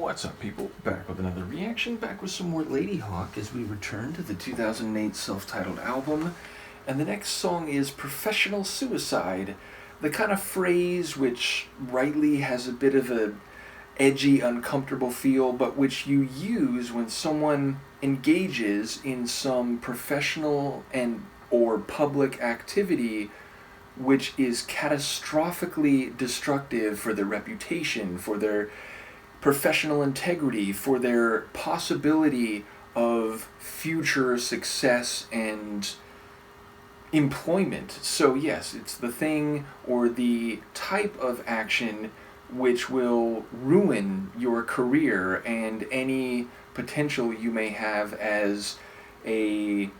What's up, people? Back with another reaction, back with some more Ladyhawke as we return to the 2008 self-titled album. And the next song is Professional Suicide, the kind of phrase which rightly has a bit of a edgy, uncomfortable feel, but which you use when someone engages in some professional and or public activity which is catastrophically destructive for their reputation, for their professional integrity, for their possibility of future success and employment. So yes, it's the thing or the type of action which will ruin your career and any potential you may have as a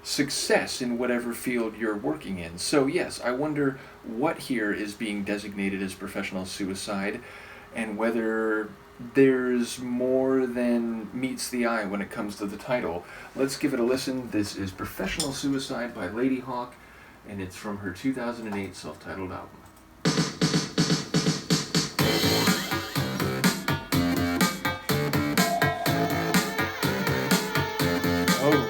success in whatever field you're working in. So yes, I wonder what here is being designated as professional suicide and whether there's more than meets the eye when it comes to the title. Let's give it a listen. This is Professional Suicide by Ladyhawke, and it's from her 2008 self-titled album. Oh.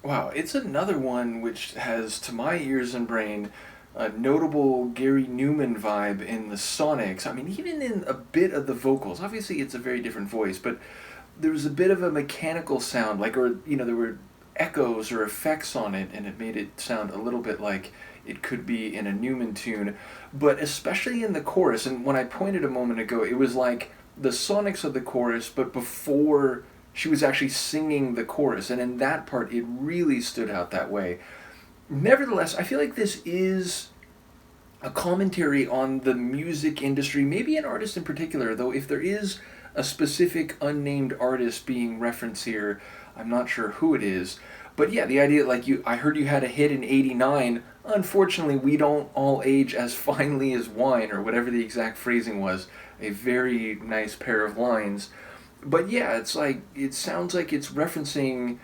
Wow, it's another one which has, to my ears and brain, a notable Gary Numan vibe in the sonics. I mean, even in a bit of the vocals. Obviously, it's a very different voice, but there was a bit of a mechanical sound, like, or, there were echoes or effects on it, and it made it sound a little bit like it could be in a Newman tune. But especially in the chorus, and when I pointed a moment ago, it was like the sonics of the chorus, but before she was actually singing the chorus, and in that part, it really stood out that way. Nevertheless, I feel like this is a commentary on the music industry, maybe an artist in particular, though if there is a specific unnamed artist being referenced here, I'm not sure who it is. But yeah, the idea, like, I heard you had a hit in '89. Unfortunately, we don't all age as finely as wine, or whatever the exact phrasing was. A very nice pair of lines. But yeah, it's like, it sounds like it's referencing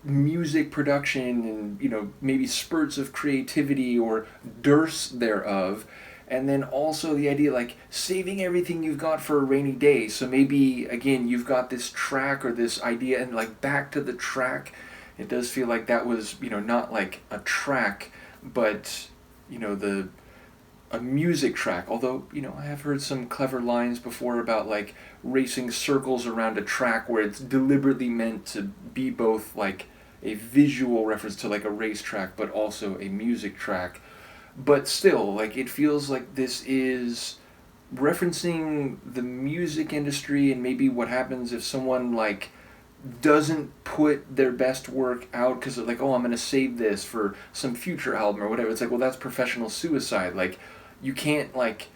music production and, maybe spurts of creativity or dearths thereof. And then also the idea, like, saving everything you've got for a rainy day. So maybe, again, you've got this track or this idea, and, like, back to the track. It does feel like that was, not like a track, but, the a music track. Although, I have heard some clever lines before about, like, racing circles around a track where it's deliberately meant to be both, like, a visual reference to, like, a racetrack, but also a music track. But still, like, it feels like this is referencing the music industry, and maybe what happens if someone, like, doesn't put their best work out because they're like, oh, I'm going to save this for some future album or whatever. It's like, well, that's professional suicide. Like, you can't, like,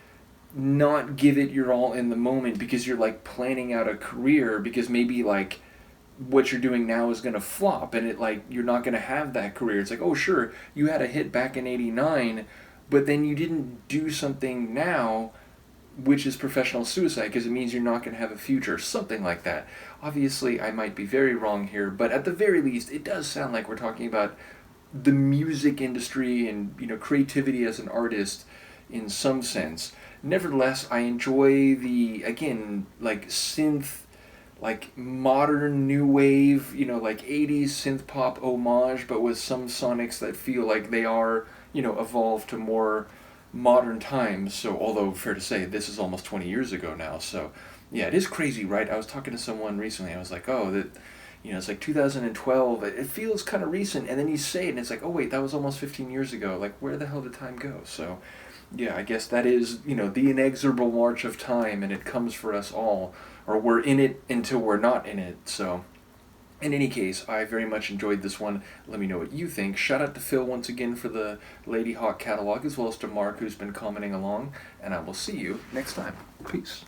not give it your all in the moment because you're, like, planning out a career, because maybe, like, what you're doing now is going to flop, and it, like, you're not going to have that career. It's like, oh, sure, you had a hit back in '89, but then you didn't do something now, which is professional suicide, because it means you're not going to have a future, something like that. Obviously, I might be very wrong here, but at the very least, it does sound like we're talking about the music industry and, creativity as an artist in some sense. Nevertheless, I enjoy the, again, like, synth, like, modern new wave, like 80s synth pop homage, but with some sonics that feel like they are, evolved to more modern times. So, although fair to say, this is almost 20 years ago now. So, yeah, it is crazy, right? I was talking to someone recently. I was like, oh, that, it's like 2012. It feels kind of recent. And then you say it, and it's like, oh, wait, that was almost 15 years ago. Like, where the hell did time go? So, yeah, I guess that is, the inexorable march of time, and it comes for us all. Or we're in it until we're not in it. So, in any case, I very much enjoyed this one. Let me know what you think. Shout out to Phil once again for the Ladyhawke catalog, as well as to Mark, who's been commenting along. And I will see you next time. Peace.